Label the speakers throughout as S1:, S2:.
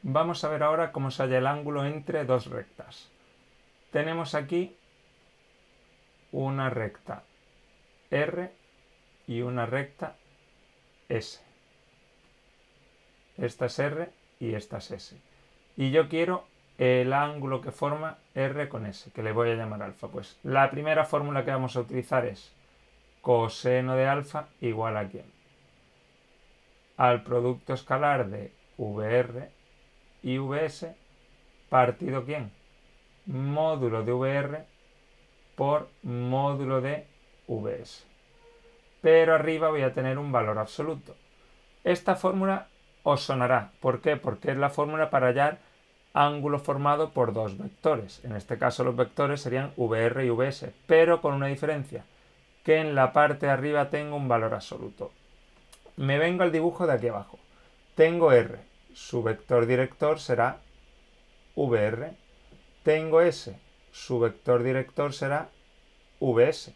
S1: Vamos a ver ahora cómo se halla el ángulo entre dos rectas. Tenemos aquí una recta R y una recta S. Esta es R y esta es S. Y yo quiero el ángulo que forma R con S, que le voy a llamar alfa. Pues la primera fórmula que vamos a utilizar es coseno de alfa igual a ¿quién? Al producto escalar de VR y VS partido ¿quién? Módulo de VR por módulo de VS. Pero arriba voy a tener un valor absoluto. Esta fórmula os sonará. ¿Por qué? Porque es la fórmula para hallar ángulo formado por dos vectores. En este caso los vectores serían VR y VS, pero con una diferencia, que en la parte de arriba tengo un valor absoluto. Me vengo al dibujo de aquí abajo. Tengo R, su vector director será VR. Tengo S, su vector director será VS.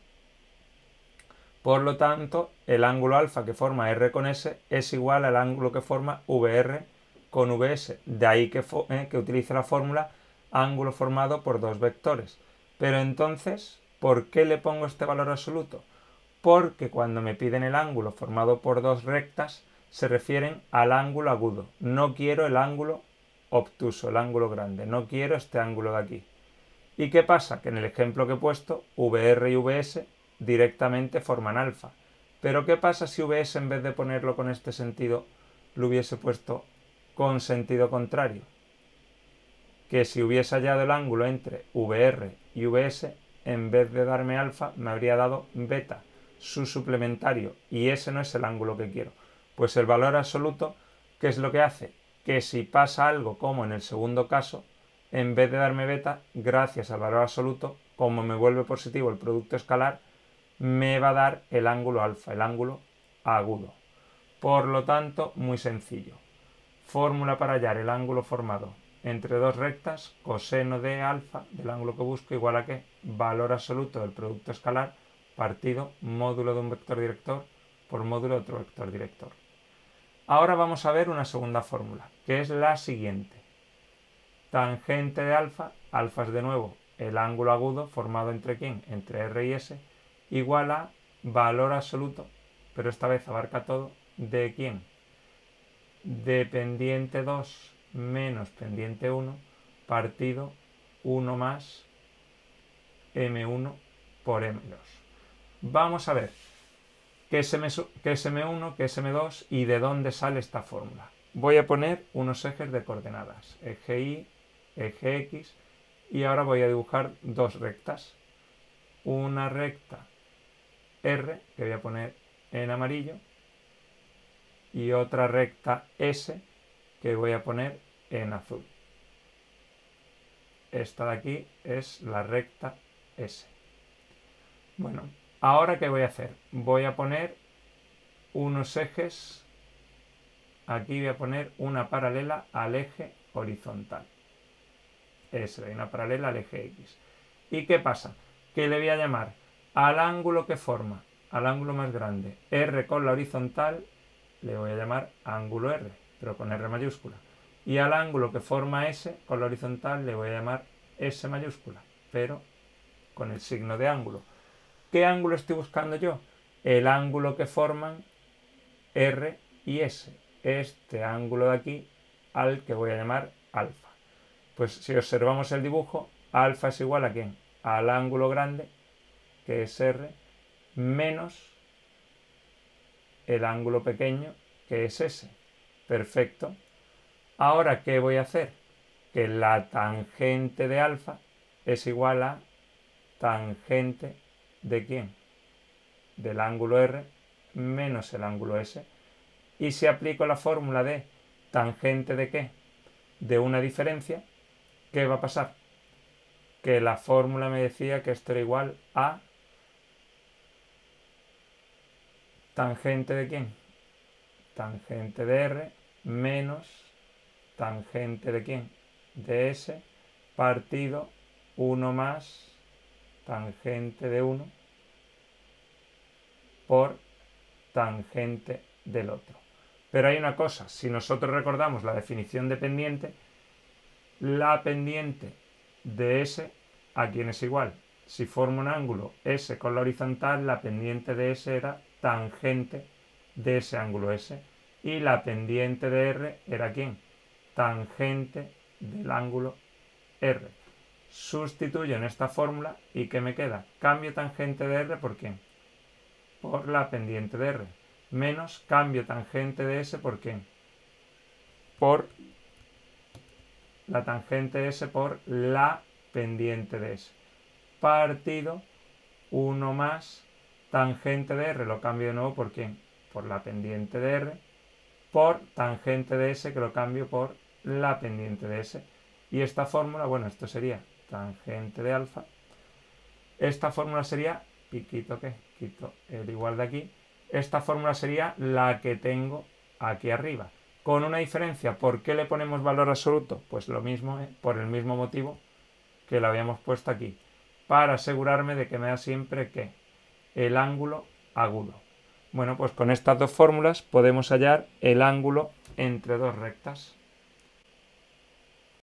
S1: Por lo tanto, el ángulo alfa que forma R con S es igual al ángulo que forma VR con VS. De ahí que utilice la fórmula ángulo formado por dos vectores. Pero entonces, ¿por qué le pongo este valor absoluto? Porque cuando me piden el ángulo formado por dos rectas, se refieren al ángulo agudo. No quiero el ángulo obtuso, el ángulo grande. No quiero este ángulo de aquí. ¿Y qué pasa? Que en el ejemplo que he puesto, VR y VS directamente forman alfa. Pero ¿qué pasa si VS en vez de ponerlo con este sentido, lo hubiese puesto con sentido contrario? Que si hubiese hallado el ángulo entre VR y VS, en vez de darme alfa, me habría dado beta, su suplementario, y ese no es el ángulo que quiero. Pues el valor absoluto, ¿qué es lo que hace? Que si pasa algo como en el segundo caso, en vez de darme beta, gracias al valor absoluto, como me vuelve positivo el producto escalar, me va a dar el ángulo alfa, el ángulo agudo. Por lo tanto, muy sencillo. Fórmula para hallar el ángulo formado entre dos rectas, coseno de alfa del ángulo que busco igual a ¿qué? Valor absoluto del producto escalar partido módulo de un vector director por módulo de otro vector director. Ahora vamos a ver una segunda fórmula, que es la siguiente. Tangente de alfa, alfa es de nuevo el ángulo agudo formado entre ¿quién? Entre R y S, igual a valor absoluto, pero esta vez abarca todo, ¿de quién? De pendiente 2 menos pendiente 1 partido 1 más M1 por M2. Vamos a ver qué es M1, qué es M2 y de dónde sale esta fórmula. Voy a poner unos ejes de coordenadas, eje Y, eje X, y ahora voy a dibujar dos rectas. Una recta R, que voy a poner en amarillo, y otra recta S, que voy a poner en azul. Esta de aquí es la recta S. Bueno, ahora ¿qué voy a hacer? Voy a poner unos ejes. Aquí voy a poner una paralela al eje horizontal. S, una paralela al eje X. ¿Y qué pasa? Que le voy a llamar al ángulo que forma, al ángulo más grande, R con la horizontal, le voy a llamar ángulo R, pero con R mayúscula. Y al ángulo que forma S con la horizontal le voy a llamar S mayúscula, pero con el signo de ángulo. ¿Qué ángulo estoy buscando yo? El ángulo que forman R y S. Este ángulo de aquí al que voy a llamar alfa. Pues si observamos el dibujo, alfa es igual a ¿quién? Al ángulo grande, que es R, menos el ángulo pequeño, que es S. Perfecto. Ahora, ¿qué voy a hacer? Que la tangente de alfa es igual a tangente de ¿quién? Del ángulo R menos el ángulo S. Y si aplico la fórmula de tangente de ¿qué? De una diferencia, ¿qué va a pasar? Que la fórmula me decía que esto era igual a tangente de ¿quién? Tangente de R menos tangente de ¿quién? De S partido 1 más tangente de 1 por tangente del otro. Pero hay una cosa, si nosotros recordamos la definición de pendiente, la pendiente de S, ¿a quién es igual? Si formo un ángulo S con la horizontal, la pendiente de S era tangente de ese ángulo S. Y la pendiente de R era ¿quién? Tangente del ángulo R. Sustituyo en esta fórmula y ¿qué me queda? Cambio tangente de R por ¿quién? Por la pendiente de R. Menos cambio tangente de S por ¿quién? Por la tangente de S por la pendiente de S. Partido 1 más tangente de R, lo cambio de nuevo por ¿quién? Por la pendiente de R, por tangente de S, que lo cambio por la pendiente de S. Y esta fórmula, bueno, esto sería tangente de alfa. Esta fórmula sería, y quito el igual de aquí, esta fórmula sería la que tengo aquí arriba. Con una diferencia, ¿por qué le ponemos valor absoluto? Pues lo mismo, por el mismo motivo que lo habíamos puesto aquí, para asegurarme de que me da siempre que el ángulo agudo. Bueno, pues con estas dos fórmulas podemos hallar el ángulo entre dos rectas.